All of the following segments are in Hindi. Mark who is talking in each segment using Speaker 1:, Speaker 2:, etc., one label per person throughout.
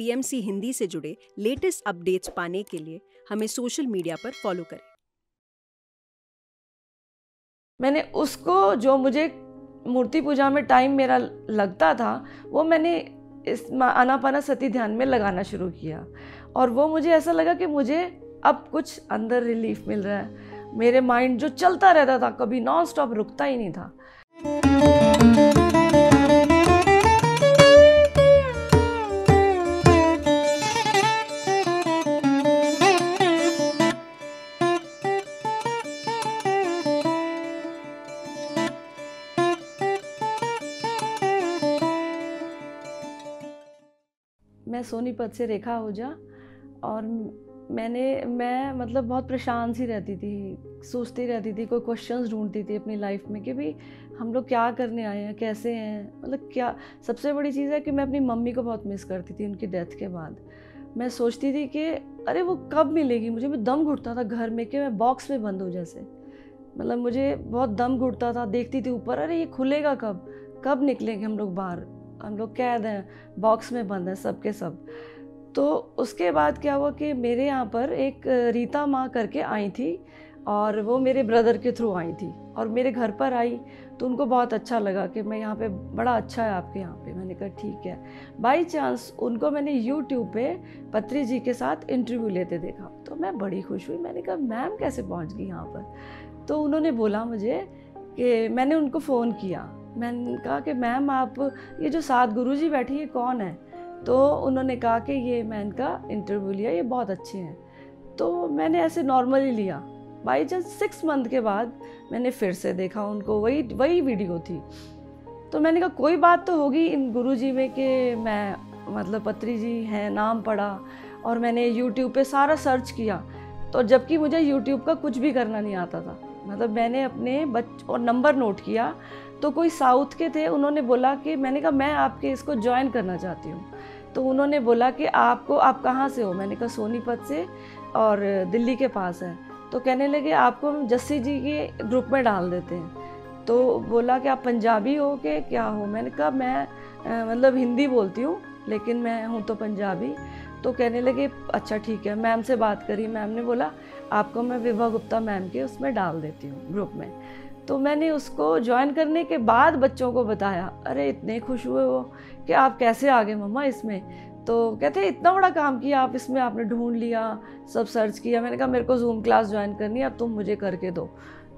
Speaker 1: पीएमसी हिंदी से जुड़े लेटेस्ट अपडेट्स पाने के लिए हमें सोशल मीडिया पर फॉलो करें।
Speaker 2: मैंने उसको जो मुझे मूर्ति पूजा में टाइम मेरा लगता था वो मैंने इस आनापानसती ध्यान में लगाना शुरू किया और वो मुझे ऐसा लगा कि मुझे अब कुछ अंदर रिलीफ मिल रहा है। मेरे माइंड जो चलता रहता था कभी नॉन स्टॉप रुकता ही नहीं था। मैं सोनीपत से रेखा आहूजा और मैं मतलब बहुत परेशान सी रहती थी, सोचती रहती थी, कोई क्वेश्चंस ढूंढती थी अपनी लाइफ में कि भाई हम लोग क्या करने आए हैं, कैसे हैं, मतलब क्या। सबसे बड़ी चीज़ है कि मैं अपनी मम्मी को बहुत मिस करती थी उनकी डेथ के बाद। मैं सोचती थी कि अरे वो कब मिलेगी मुझे। मैं दम घुटता था घर में कि मैं बॉक्स में बंद हूँ जैसे, मतलब मुझे बहुत दम घुटता था। देखती थी ऊपर, अरे ये खुलेगा कब निकलेंगे हम लोग बाहर, हम लोग कैद हैं, बॉक्स में बंद हैं सब के सब। तो उसके बाद क्या हुआ कि मेरे यहाँ पर एक रीता माँ करके आई थी और वो मेरे ब्रदर के थ्रू आई थी और मेरे घर पर आई तो उनको बहुत अच्छा लगा कि मैं यहाँ पे, बड़ा अच्छा है आपके यहाँ पे। मैंने कहा ठीक है। बाई चांस उनको मैंने यूट्यूब पे पत्री जी के साथ इंटरव्यू लेते देखा तो मैं बड़ी खुश हुई। मैंने कहा मैम कैसे पहुँच गई यहाँ पर। तो उन्होंने बोला मुझे कि, मैंने उनको फ़ोन किया, मैंने कहा कि मैम आप ये जो 7 गुरुजी बैठी है कौन है। तो उन्होंने कहा कि ये मैं इनका इंटरव्यू लिया, ये बहुत अच्छे हैं। तो मैंने ऐसे नॉर्मली लिया। बाई चांस 6 मंथ के बाद मैंने फिर से देखा उनको, वही वीडियो थी। तो मैंने कहा कोई बात तो होगी इन गुरुजी में कि मैं मतलब पत्री जी हैं, नाम पढ़ा और मैंने यूट्यूब पे सारा सर्च किया। तो जबकि मुझे यूट्यूब का कुछ भी करना नहीं आता था, मतलब मैंने अपने और नंबर नोट किया तो कोई साउथ के थे, उन्होंने बोला कि, मैंने कहा मैं आपके इसको ज्वाइन करना चाहती हूँ। तो उन्होंने बोला कि आप कहाँ से हो। मैंने कहा सोनीपत से और दिल्ली के पास है। तो कहने लगे आपको हम जस्सी जी के ग्रुप में डाल देते हैं। तो बोला कि आप पंजाबी हो कि क्या हो। मैंने कहा मैं मतलब हिंदी बोलती हूँ लेकिन मैं हूँ तो पंजाबी। तो कहने लगे अच्छा ठीक है। मैम से बात करी, मैम ने बोला आपको मैं विभा गुप्ता मैम के उसमें डाल देती हूँ ग्रुप में। तो मैंने उसको ज्वाइन करने के बाद बच्चों को बताया, अरे इतने खुश हुए वो कि आप कैसे आ गए मम्मा इसमें। तो कहते इतना बड़ा काम किया आप इसमें, आपने ढूंढ लिया, सब सर्च किया। मैंने कहा मेरे को जूम क्लास ज्वाइन करनी है, अब तुम मुझे करके दो।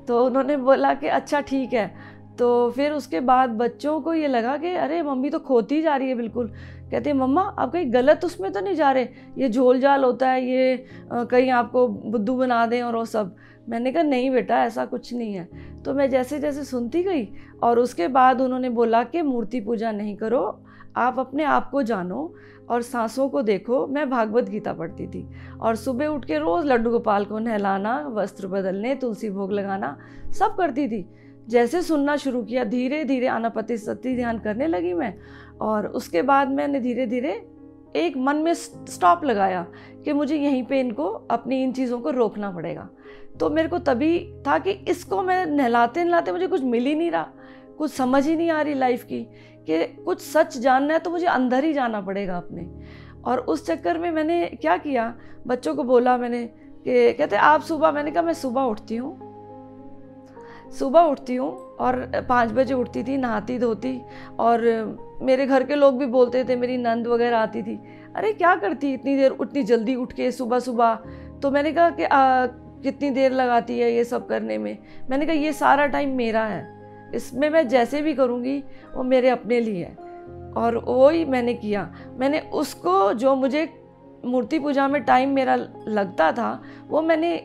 Speaker 2: तो उन्होंने बोला कि अच्छा ठीक है। तो फिर उसके बाद बच्चों को ये लगा कि अरे मम्मी तो खोती जा रही है बिल्कुल। कहते मम्मा आप कहीं गलत उसमें तो नहीं जा रहे, ये झोल झाल होता है, ये कहीं आपको बुद्धू बना दें और वो सब। मैंने कहा नहीं बेटा ऐसा कुछ नहीं है। तो मैं जैसे जैसे सुनती गई और उसके बाद उन्होंने बोला कि मूर्ति पूजा नहीं करो, आप अपने आप को जानो और सांसों को देखो। मैं भागवत गीता पढ़ती थी और सुबह उठ के रोज़ लड्डू गोपाल को नहलाना, वस्त्र बदलने, तुलसी भोग लगाना सब करती थी। जैसे सुनना शुरू किया धीरे धीरे आनापानसती ध्यान करने लगी मैं। और उसके बाद मैंने धीरे धीरे एक मन में स्टॉप लगाया कि मुझे यहीं पे इनको अपनी इन चीज़ों को रोकना पड़ेगा। तो मेरे को तभी था कि इसको मैं नहलाते नहलाते मुझे कुछ मिल ही नहीं रहा, कुछ समझ ही नहीं आ रही लाइफ की कि कुछ सच जानना है तो मुझे अंदर ही जाना पड़ेगा अपने। और उस चक्कर में मैंने क्या किया, बच्चों को बोला मैंने कि कहते आप सुबह, मैंने कहा मैं सुबह उठती हूँ और 5 बजे उठती थी, नहाती धोती। और मेरे घर के लोग भी बोलते थे, मेरी नंद वगैरह आती थी, अरे क्या करती इतनी देर, उतनी जल्दी उठ के सुबह सुबह। तो मैंने कहा कि कितनी देर लगाती है ये सब करने में। मैंने कहा ये सारा टाइम मेरा है, इसमें मैं जैसे भी करूँगी वो मेरे अपने लिए है। और वही मैंने किया। मैंने उसको जो मुझे मूर्ति पूजा में टाइम मेरा लगता था वो मैंने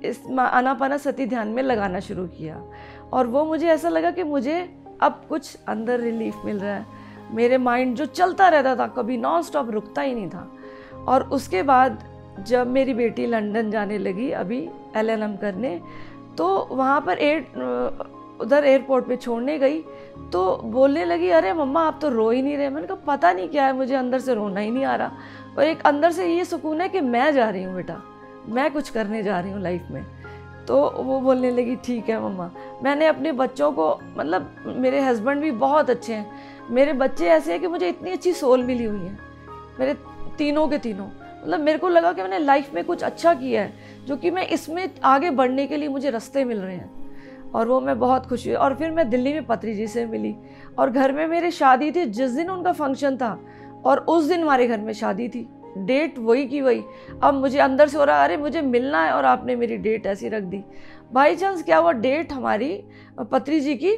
Speaker 2: इस आनापानसती ध्यान में लगाना शुरू किया और वो मुझे ऐसा लगा कि मुझे अब कुछ अंदर रिलीफ मिल रहा है। मेरे माइंड जो चलता रहता था कभी नॉन स्टॉप रुकता ही नहीं था। और उसके बाद जब मेरी बेटी लंदन जाने लगी अभी LLM करने, तो वहाँ पर उधर एयरपोर्ट पे छोड़ने गई तो बोलने लगी अरे मम्मा आप तो रो ही नहीं रहे। मैंने कहा पता नहीं क्या है, मुझे अंदर से रोना ही नहीं आ रहा और एक अंदर से ये सुकून है कि मैं जा रही हूँ बेटा, मैं कुछ करने जा रही हूँ लाइफ में। तो वो बोलने लगी ठीक है मम्मा। मैंने अपने बच्चों को, मतलब मेरे हस्बैंड भी बहुत अच्छे हैं, मेरे बच्चे ऐसे हैं कि मुझे इतनी अच्छी सोल मिली हुई है। मेरे तीनों के तीनों। मतलब मेरे को लगा कि मैंने लाइफ में कुछ अच्छा किया है, जो कि मैं इसमें आगे बढ़ने के लिए मुझे रास्ते मिल रहे हैं, और वो मैं बहुत खुश हुई। और फिर मैं दिल्ली में पत्री जी से मिली, और घर में मेरे शादी थी, जिस दिन उनका फंक्शन था और उस दिन हमारे घर में शादी थी, डेट वही की वही। अब मुझे अंदर से हो रहा है अरे मुझे मिलना है, और आपने मेरी डेट ऐसी रख दी। बाई चांस क्या हुआ, डेट हमारी पत्री जी की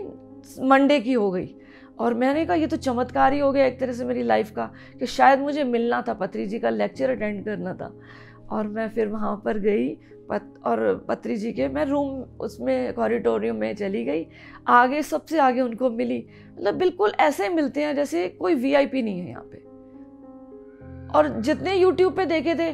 Speaker 2: मंडे की हो गई, और मैंने कहा ये तो चमत्कार ही हो गया एक तरह से मेरी लाइफ का, कि शायद मुझे मिलना था, पत्री जी का लेक्चर अटेंड करना था। और मैं फिर वहाँ पर गई और पत्री जी के मैं रूम उसमें कॉरिडोरियम में चली गई, आगे सबसे आगे उनको मिली। मतलब बिल्कुल ऐसे मिलते हैं जैसे कोई वीआईपी नहीं है यहाँ पे। और जितने यूट्यूब पे देखे थे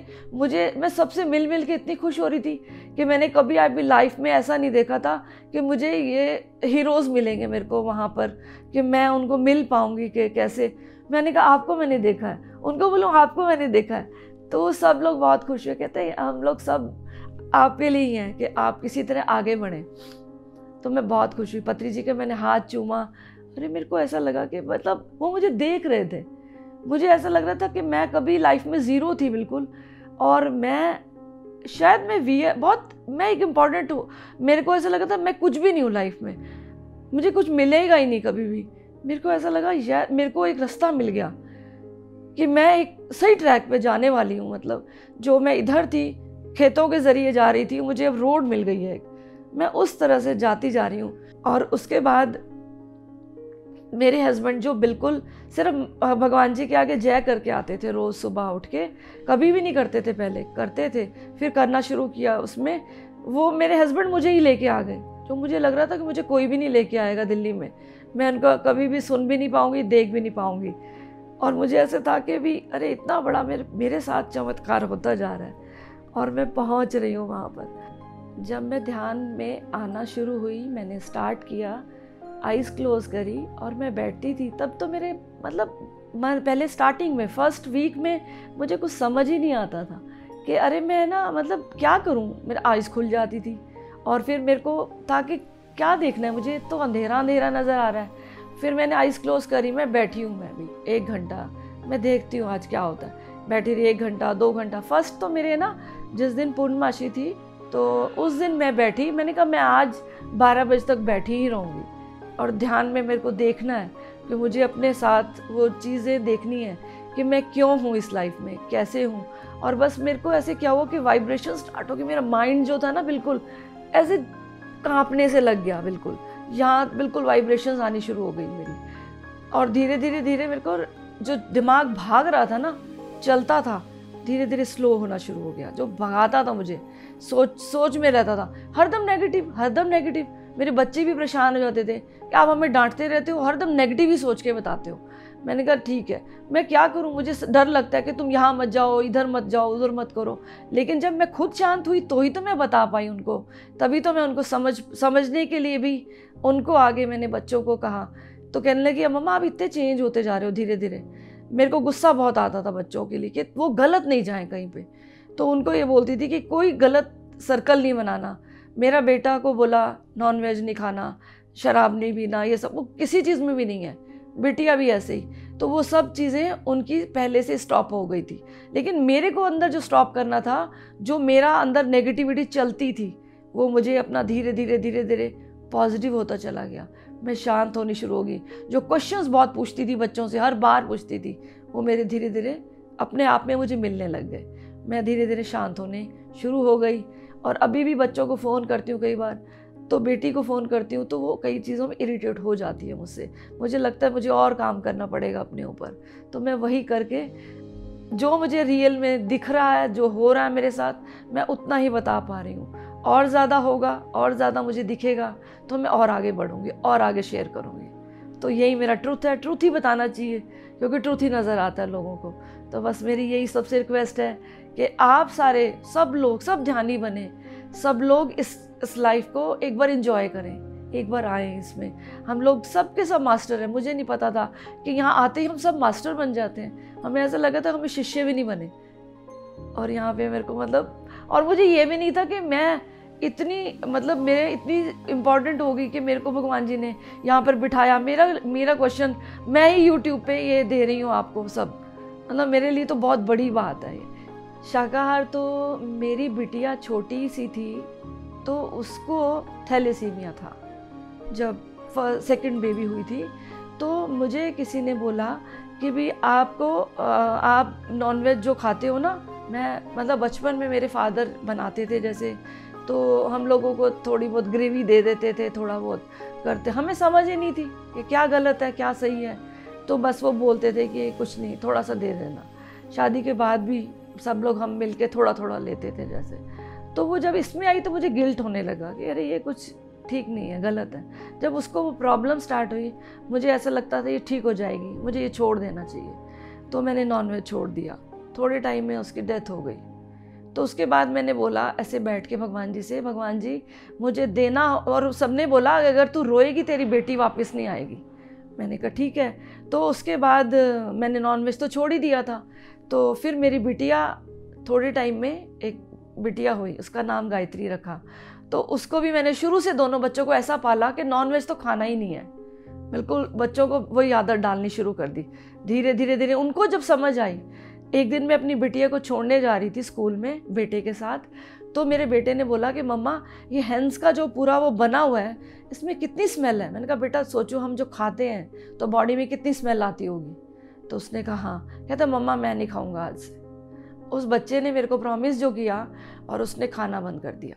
Speaker 2: मैं सबसे मिल के इतनी खुश हो रही थी कि मैंने कभी अपनी लाइफ में ऐसा नहीं देखा था कि मुझे ये हीरोज़ मिलेंगे मेरे को वहाँ पर, कि मैं उनको मिल पाऊँगी कि कैसे। मैंने कहा आपको मैंने देखा है, उनको बोलूँ आपको मैंने देखा है, तो सब लोग बहुत खुश हुए, कहते हैं हम लोग सब आपके लिए ही हैं कि आप किसी तरह आगे बढ़ें। तो मैं बहुत खुश हुई, पत्री जी के मैंने हाथ चूमा। अरे मेरे को ऐसा लगा कि मतलब वो मुझे देख रहे थे, मुझे ऐसा लग रहा था कि मैं कभी लाइफ में ज़ीरो थी बिल्कुल, और मैं शायद मैं एक इम्पॉर्टेंट हूँ। मेरे को ऐसा लगा था मैं कुछ भी नहीं हूँ लाइफ में, मुझे कुछ मिलेगा ही नहीं कभी भी। मेरे को ऐसा लगा यार मेरे को एक रास्ता मिल गया कि मैं एक सही ट्रैक पे जाने वाली हूँ। मतलब जो मैं इधर थी खेतों के ज़रिए जा रही थी, मुझे अब रोड मिल गई है, मैं उस तरह से जाती जा रही हूँ। और उसके बाद मेरे हस्बैंड जो बिल्कुल सिर्फ भगवान जी के आगे जय करके आते थे रोज़ सुबह उठ के, कभी भी नहीं करते थे, पहले करते थे फिर करना शुरू किया, उसमें वो मेरे हस्बैंड मुझे ही लेके आ गए, जो मुझे लग रहा था कि मुझे कोई भी नहीं लेके आएगा दिल्ली में, मैं उनका कभी भी सुन भी नहीं पाऊँगी, देख भी नहीं पाऊँगी। और मुझे ऐसे था कि भी अरे इतना बड़ा मेरे साथ चमत्कार होता जा रहा है, और मैं पहुँच रही हूँ वहाँ पर। जब मैं ध्यान में आना शुरू हुई, मैंने स्टार्ट किया, आइज़ क्लोज करी और मैं बैठती थी, तब तो मेरे मतलब पहले स्टार्टिंग में फर्स्ट वीक में मुझे कुछ समझ ही नहीं आता था कि अरे मैं ना मतलब क्या करूं। मेरे आइज़ खुल जाती थी, और फिर मेरे को था कि क्या देखना है, मुझे तो अंधेरा अंधेरा नज़र आ रहा है। फिर मैंने आइज़ क्लोज करी, मैं बैठी हूँ, मैं भी 1 घंटा मैं देखती हूँ आज क्या होता है। बैठी रही 1 घंटा 2 घंटा। फर्स्ट तो मेरे ना जिस दिन पूर्णमासी थी तो उस दिन मैं बैठी, मैंने कहा मैं आज 12 बजे तक बैठी ही रहूँगी, और ध्यान में मेरे को देखना है कि मुझे अपने साथ वो चीज़ें देखनी है कि मैं क्यों हूँ इस लाइफ में, कैसे हूँ। और बस मेरे को ऐसे क्या हुआ कि वाइब्रेशन स्टार्ट हो गई, मेरा माइंड जो था ना बिल्कुल ऐसे कांपने से लग गया, बिल्कुल यहाँ बिल्कुल वाइब्रेशंस आनी शुरू हो गई मेरी। और धीरे धीरे मेरे को जो दिमाग भाग रहा था ना, चलता था, धीरे धीरे स्लो होना शुरू हो गया। जो भगाता था मुझे, सोच में रहता था, हरदम नेगेटिव। मेरे बच्चे भी परेशान हो जाते थे कि आप हमें डांटते रहते हो, हरदम नेगेटिव ही सोच के बताते हो। मैंने कहा ठीक है, मैं क्या करूं, मुझे डर लगता है कि तुम यहाँ मत जाओ, इधर मत जाओ, उधर मत करो। लेकिन जब मैं खुद शांत हुई तो ही तो मैं बता पाई उनको, तभी तो मैं उनको समझने के लिए भी उनको आगे मैंने बच्चों को कहा। तो कहने लगी मम्मा आप इतने चेंज होते जा रहे हो धीरे धीरे। मेरे को गुस्सा बहुत आता था बच्चों के लिए कि वो गलत नहीं जाएं कहीं पे, तो उनको ये बोलती थी कि कोई गलत सर्कल नहीं बनाना। मेरा बेटा को बोला नॉन वेज नहीं खाना, शराब नहीं पीना, ये सब वो किसी चीज़ में भी नहीं है, बिटिया भी ऐसे ही। तो वो सब चीज़ें उनकी पहले से स्टॉप हो गई थी। लेकिन मेरे को अंदर जो स्टॉप करना था, जो मेरा अंदर नेगेटिविटी चलती थी, वो मुझे अपना धीरे धीरे पॉजिटिव होता चला गया। मैं शांत होनी शुरू हो गई। जो क्वेश्चंस बहुत पूछती थी बच्चों से, हर बार पूछती थी, वो मेरे धीरे धीरे अपने आप में मुझे मिलने लग गए। मैं धीरे धीरे शांत होने शुरू हो गई। और अभी भी बच्चों को फ़ोन करती हूँ, कई बार तो बेटी को फ़ोन करती हूँ तो वो कई चीज़ों में इरिटेट हो जाती है मुझसे। मुझे लगता है मुझे और काम करना पड़ेगा अपने ऊपर, तो मैं वही करके जो मुझे रियल में दिख रहा है, जो हो रहा है मेरे साथ, मैं उतना ही बता पा रही हूँ। और ज़्यादा होगा, और ज़्यादा मुझे दिखेगा तो मैं और आगे बढ़ूँगी और आगे शेयर करूँगी। तो यही मेरा ट्रूथ है, ट्रूथ ही बताना चाहिए क्योंकि ट्रूथ ही नज़र आता है लोगों को। तो बस मेरी यही सबसे रिक्वेस्ट है कि आप सारे सब लोग सब ध्यानी बने, सब लोग इस लाइफ को एक बार एंजॉय करें, एक बार आएँ इसमें। हम लोग सब के सब मास्टर हैं। मुझे नहीं पता था कि यहाँ आते ही हम सब मास्टर बन जाते हैं। हमें ऐसा लगा था हमें शिष्य भी नहीं बने, और यहाँ पे मेरे को मतलब, और मुझे ये भी नहीं था कि मैं इतनी मतलब मेरे इतनी इम्पॉर्टेंट होगी कि मेरे को भगवान जी ने यहाँ पर बिठाया। मेरा क्वेश्चन मैं ही यूट्यूब पे ये दे रही हूँ आपको सब, मतलब मेरे लिए तो बहुत बड़ी बात है ये। शाकाहार तो मेरी बिटिया छोटी सी थी तो उसको थैलेसीमिया था। जब सेकंड बेबी हुई थी तो मुझे किसी ने बोला कि भी आपको आप नॉनवेज जो खाते हो ना, मैं मतलब बचपन में मेरे फादर बनाते थे जैसे, तो हम लोगों को थोड़ी बहुत ग्रेवी दे देते थे, थोड़ा बहुत करते, हमें समझ ही नहीं थी कि क्या गलत है क्या सही है, तो बस वो बोलते थे कि कुछ नहीं थोड़ा सा दे देना। शादी के बाद भी सब लोग हम मिलके थोड़ा थोड़ा लेते थे जैसे। तो वो जब इसमें आई तो मुझे गिल्ट होने लगा कि अरे ये कुछ ठीक नहीं है, गलत है। जब उसको वो प्रॉब्लम स्टार्ट हुई मुझे ऐसा लगता था ये ठीक हो जाएगी, मुझे ये छोड़ देना चाहिए, तो मैंने नॉनवेज छोड़ दिया। थोड़े टाइम में उसकी डेथ हो गई। तो उसके बाद मैंने बोला ऐसे बैठ के भगवान जी से, भगवान जी मुझे देना, और सबने बोला अगर तू रोएगी तेरी बेटी वापस नहीं आएगी। मैंने कहा ठीक है। तो उसके बाद मैंने नॉनवेज तो छोड़ ही दिया था। तो फिर मेरी बिटिया थोड़े टाइम में एक बिटिया हुई, उसका नाम गायत्री रखा। तो उसको भी मैंने शुरू से दोनों बच्चों को ऐसा पाला कि नॉनवेज तो खाना ही नहीं है, बिल्कुल बच्चों को वही आदत डालनी शुरू कर दी। धीरे धीरे धीरे उनको जब समझ आई, एक दिन मैं अपनी बिटिया को छोड़ने जा रही थी स्कूल में बेटे के साथ, तो मेरे बेटे ने बोला कि मम्मा ये हैंस का जो पूरा वो बना हुआ है इसमें कितनी स्मेल है। मैंने कहा बेटा सोचो हम जो खाते हैं तो बॉडी में कितनी स्मेल आती होगी। तो उसने कहा हाँ। कहता मम्मा मैं नहीं खाऊंगा आज से। उस बच्चे ने मेरे को प्रॉमिस जो किया और उसने खाना बंद कर दिया।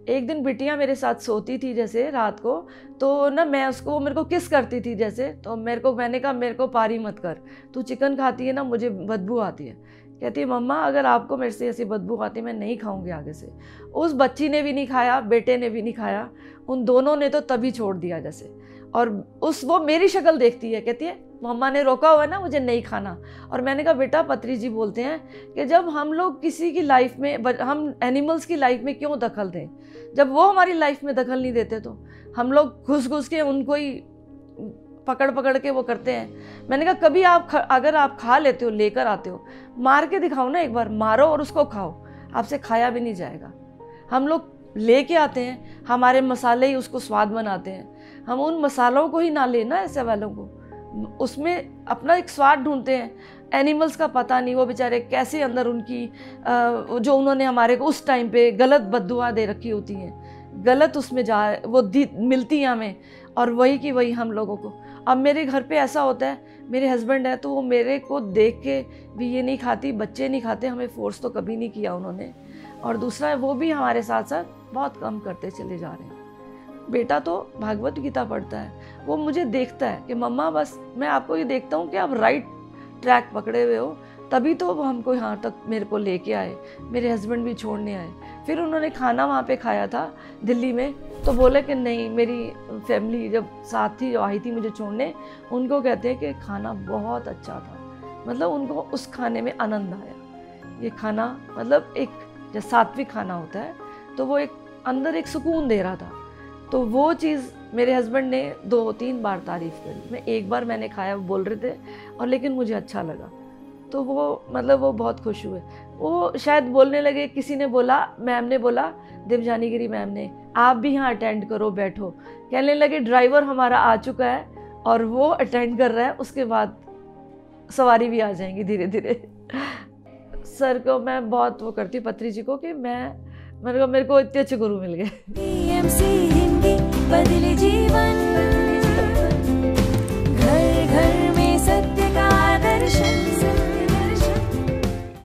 Speaker 2: एक दिन बिटिया मेरे साथ सोती थी जैसे रात को, तो ना मैं उसको, मेरे को किस करती थी जैसे, तो मैंने कहा मेरे को पारी मत कर, तू चिकन खाती है ना मुझे बदबू आती है। कहती है मम्मा अगर आपको मेरे से ऐसी बदबू आती है मैं नहीं खाऊंगी आगे से। उस बच्ची ने भी नहीं खाया, बेटे ने भी नहीं खाया, उन दोनों ने तो तभी छोड़ दिया जैसे। और वो मेरी शक्ल देखती है, कहती है मम्मा ने रोका हुआ है ना मुझे नहीं खाना। और मैंने कहा बेटा पत्री जी बोलते हैं कि जब हम लोग किसी की लाइफ में, हम एनिमल्स की लाइफ में क्यों दखल दें, जब वो हमारी लाइफ में दखल नहीं देते तो हम लोग घुस घुस के उनको ही पकड़ पकड़ के वो करते हैं। मैंने कहा कभी अगर आप खा लेते हो, लेकर आते हो, मार के दिखाओ ना, एक बार मारो और उसको खाओ, आपसे खाया भी नहीं जाएगा। हम लोग लेके आते हैं, हमारे मसाले ही उसको स्वाद बनाते हैं, हम उन मसालों को ही ना लेना ऐसे वालों को, उसमें अपना एक स्वाद ढूंढते हैं। एनिमल्स का पता नहीं वो बेचारे कैसे अंदर उनकी जो उन्होंने हमारे को उस टाइम पे गलत बद्दुआ दे रखी होती हैं, गलत उसमें वो मिलती हैं हमें, और वही की वही हम लोगों को। अब मेरे घर पे ऐसा होता है, मेरे हस्बैंड है तो वो मेरे को देख के भी ये नहीं खाती, बच्चे नहीं खाते, हमें फोर्स तो कभी नहीं किया उन्होंने। और दूसरा है वो भी हमारे साथ साथ बहुत कम करते चले जा रहे हैं। बेटा तो भागवत गीता पढ़ता है, वो मुझे देखता है कि मम्मा बस मैं आपको ये देखता हूँ कि आप राइट ट्रैक पकड़े हुए हो, तभी तो वो हमको यहाँ तक मेरे को लेके आए, मेरे हस्बैंड भी छोड़ने आए। फिर उन्होंने खाना वहाँ पे खाया था दिल्ली में, तो बोले कि नहीं, मेरी फैमिली जब साथ थी जो आई थी मुझे छोड़ने, उनको कहते हैं कि खाना बहुत अच्छा था, मतलब उनको उस खाने में आनंद आया। ये खाना मतलब एक जो सात्विक खाना होता है तो वो एक अंदर एक सुकून दे रहा था। तो वो चीज़ मेरे हस्बैंड ने 2-3 बार तारीफ़ करी। मैं एक बार मैंने खाया, बोल रहे थे, और लेकिन मुझे अच्छा लगा, तो वो मतलब वो बहुत खुश हुए। वो शायद बोलने लगे, किसी ने बोला, मैम ने बोला, देवजानी गिरी मैम ने, आप भी यहाँ अटेंड करो, बैठो। कहने लगे ड्राइवर हमारा आ चुका है और वो अटेंड कर रहा है, उसके बाद सवारी भी आ जाएंगी धीरे धीरे। सर को मैं बहुत वो करती हूँ, पत्री जी को, कि मेरे को इतने अच्छे गुरु मिल गए।
Speaker 3: TMC हिंदी बदले जीवन।